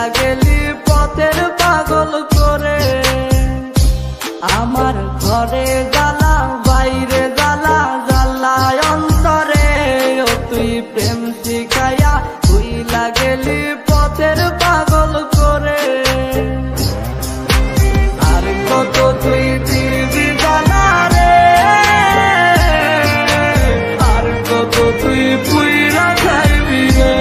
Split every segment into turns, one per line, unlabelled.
ভুইলা গেলি পথের পাগল করে। আমার ঘরে জ্বালা বাইরে জ্বালা জ্বালায় অন্তরে, ও তুই প্রেম শিখাইয়া ভুইলা গেলি পথের পাগল করে। আর কত তুই দিবি জ্বালা রে, আর কত তুই পুইরা খাইবি রে,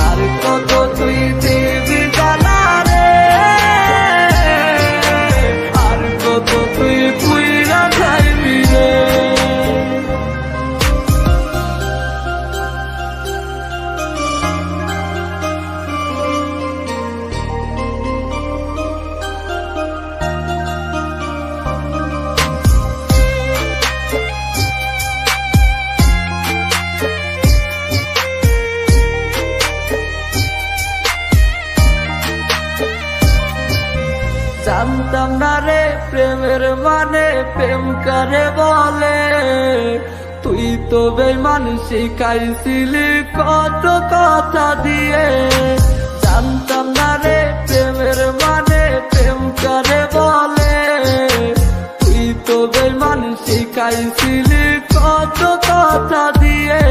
আর কত তুই দিবি জ্বালা রে, আর কত তুই পুইরা খাইবি রে। জানতাম না রে প্রেমের মানে প্রেম করে বলে, তুই তো বেঈমান শিখাইছিলি কত কথা দিয়ে। জানতাম না রে প্রেমের মানে প্রেম করে বলে, তুই তো বেঈমান শিখাইছিলি কত কথা দিয়ে।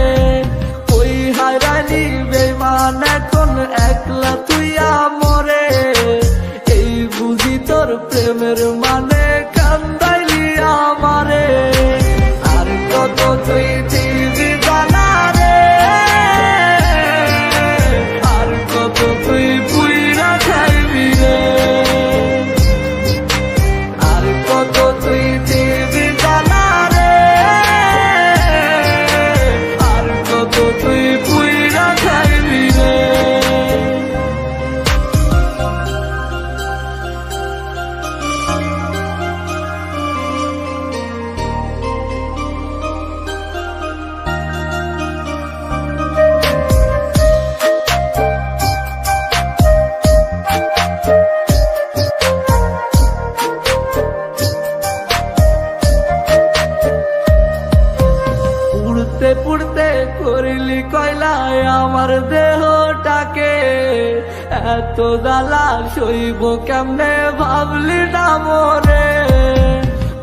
ওই হারালি বেঈমান এখন একলা তুই আমরে, এই বুঝি তোর প্রেমের মানে কান্দাইলি আমারে। আর কত তুই দিবি জ্বালা রে, আর কত তুই পুইরা খাইবি রে, আর কত তুই দিবি জ্বালা রে, আর কত তুই পুইরা খাইবি রে। পুড়তে পুড়তে করিলি কয়লায় আমার দেহটাকে, এত জ্বালা সইব কেমনে ভাবলি না মোরে।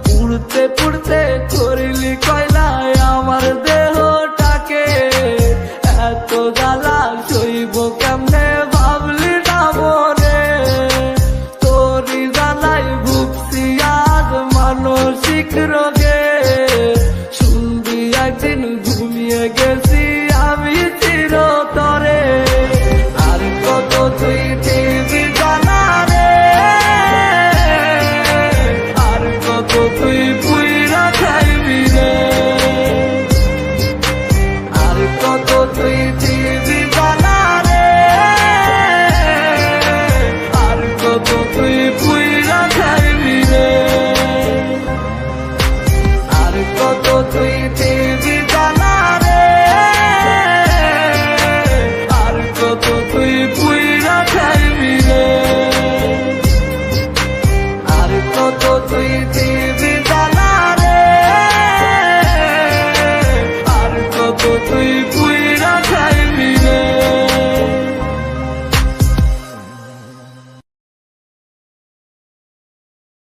পুড়তে পুড়তে করিলি কয়লায় আমার দেহ